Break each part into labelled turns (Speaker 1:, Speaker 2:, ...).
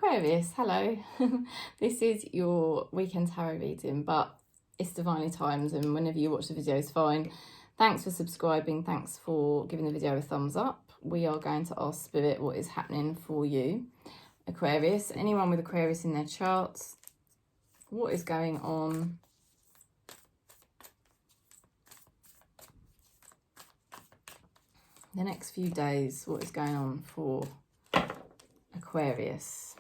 Speaker 1: Aquarius, hello. This is your weekend tarot reading, but it's divinely timed and whenever you watch the video is fine. Thanks for subscribing. Thanks for giving the video a thumbs up. We are going to ask Spirit what is happening for you, Aquarius. Anyone with Aquarius in their charts, what is going on? The next few days, what is going on for Aquarius?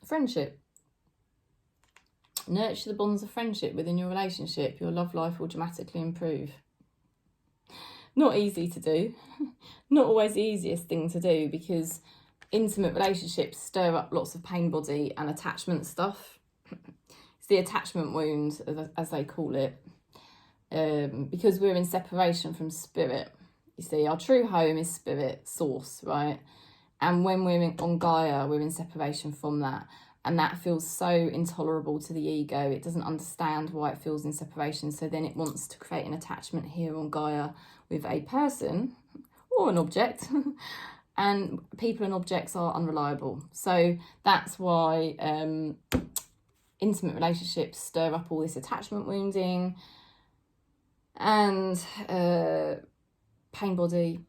Speaker 1: Friendship. Nurture the bonds of friendship within your relationship. Your love life will dramatically improve. Not easy to do. Not always the easiest thing to do, because intimate relationships stir up lots of pain body and attachment stuff. It's the attachment wound, as they call it. Because we're in separation from spirit. You see, our true home is spirit, source, right? And when we're on Gaia, we're in separation from that. And that feels so intolerable to the ego. It doesn't understand why it feels in separation. So then it wants to create an attachment here on Gaia with a person or an object. And people and objects are unreliable. So that's why intimate relationships stir up all this attachment wounding and pain body,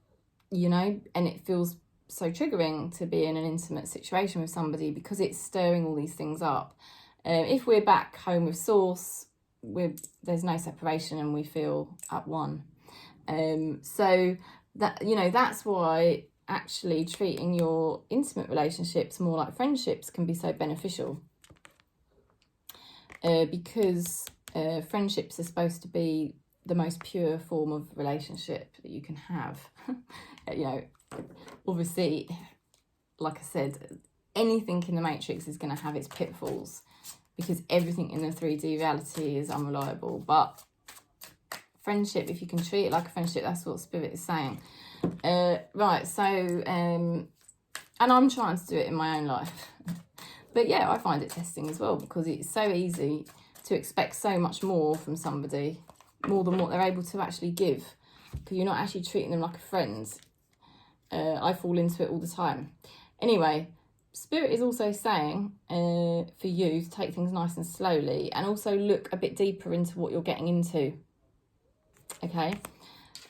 Speaker 1: you know, and it feels so triggering to be in an intimate situation with somebody because it's stirring all these things up. If we're back home with source, there's no separation and we feel at one. So that, you know, that's why actually treating your intimate relationships more like friendships can be so beneficial. Because friendships are supposed to be the most pure form of relationship that you can have. You know, obviously, like I said, anything in the Matrix is going to have its pitfalls because everything in the 3D reality is unreliable. But friendship, if you can treat it like a friendship, that's what Spirit is saying. Right, so, and I'm trying to do it in my own life. But yeah, I find it testing as well because it's so easy to expect so much more from somebody, more than what they're able to actually give, because you're not actually treating them like a friend. I fall into it all the time. Anyway, Spirit is also saying for you to take things nice and slowly and also look a bit deeper into what you're getting into. Okay,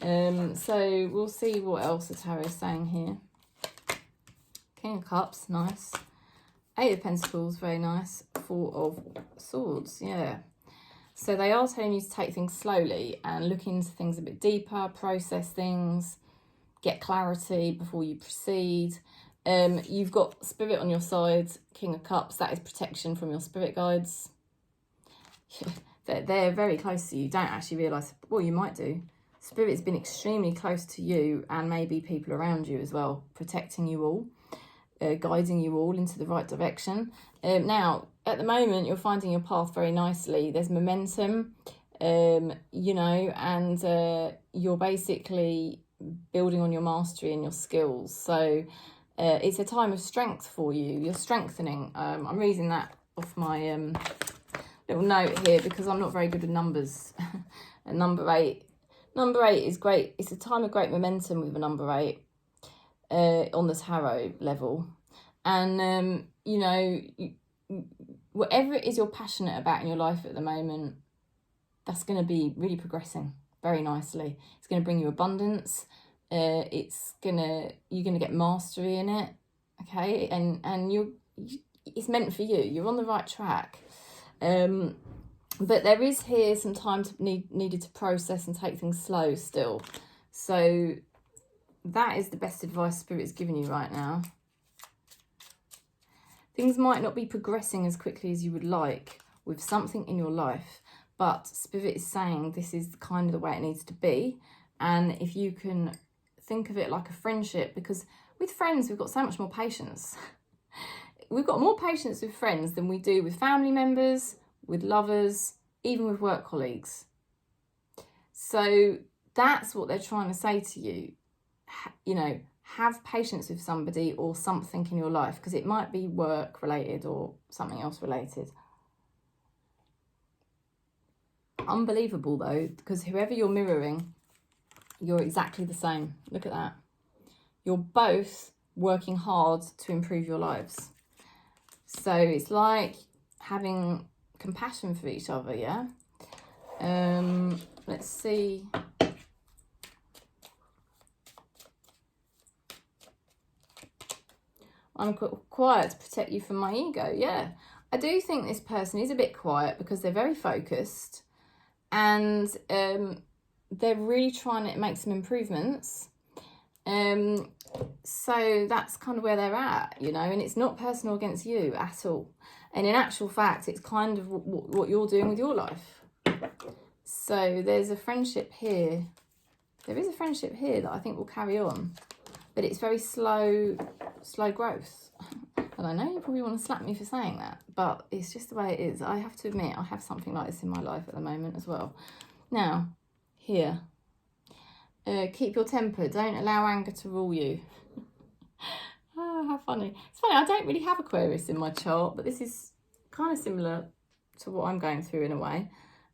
Speaker 1: so we'll see what else the tarot is saying here. King of Cups, nice. Eight of Pentacles, very nice. Four of Swords, yeah. So they are telling you to take things slowly and look into things a bit deeper, process things, get clarity before you proceed. You've got Spirit on your side, King of Cups, that is protection from your spirit guides. They're very close to you, don't actually realise, well, you might do. Spirit's been extremely close to you and maybe people around you as well, protecting you all, guiding you all into the right direction. Now, at the moment, you're finding your path very nicely. There's momentum, you know, and you're basically building on your mastery and your skills. So it's a time of strength for you. You're strengthening. I'm reading that off my little note here because I'm not very good with numbers. And number eight is great. It's a time of great momentum with a number 8 on the tarot level. And, you know, whatever it is you're passionate about in your life at the moment, that's going to be really progressing very nicely. It's going to bring you abundance. You're going to get mastery in it. Okay. And it's meant for you. You're on the right track. But there is here some time needed to process and take things slow still. So that is the best advice Spirit is giving you right now. Things might not be progressing as quickly as you would like with something in your life, but Spirit is saying this is kind of the way it needs to be. And if you can think of it like a friendship, because with friends, we've got so much more patience. We've got more patience with friends than we do with family members, with lovers, even with work colleagues. So that's what they're trying to say to you. You know, have patience with somebody or something in your life, because it might be work related or something else related. Unbelievable though, because whoever you're mirroring, you're exactly the same. Look at that. You're both working hard to improve your lives. So it's like having compassion for each other, yeah? Let's see. I'm quiet to protect you from my ego. Yeah, I do think this person is a bit quiet because they're very focused, and they're really trying to make some improvements. So that's kind of where they're at, you know, and it's not personal against you at all. And in actual fact, it's kind of what you're doing with your life. So there's a friendship here. There is a friendship here that I think will carry on, but it's very slow growth. And I know you probably want to slap me for saying that, but it's just the way it is. I have to admit, I have something like this in my life at the moment as well. Now, here, keep your temper. Don't allow anger to rule you. Oh, how funny. It's funny, I don't really have Aquarius in my chart, but this is kind of similar to what I'm going through in a way.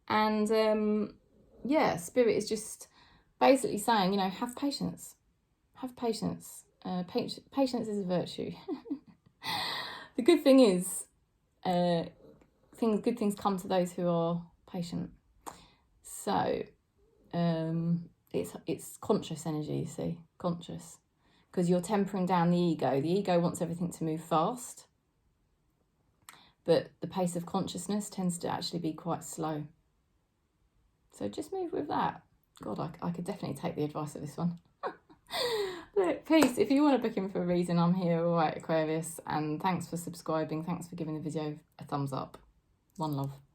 Speaker 1: And yeah, Spirit is just basically saying, you know, have patience. Have patience. Patience is a virtue. The good thing is, good things come to those who are patient. So, it's conscious energy, you see, conscious. Because you're tempering down the ego. The ego wants everything to move fast. But the pace of consciousness tends to actually be quite slow. So just move with that. God, I could definitely take the advice of this one. Look, peace. If you want to book in for a reason, I'm here. All right, Aquarius. And thanks for subscribing. Thanks for giving the video a thumbs up. One love.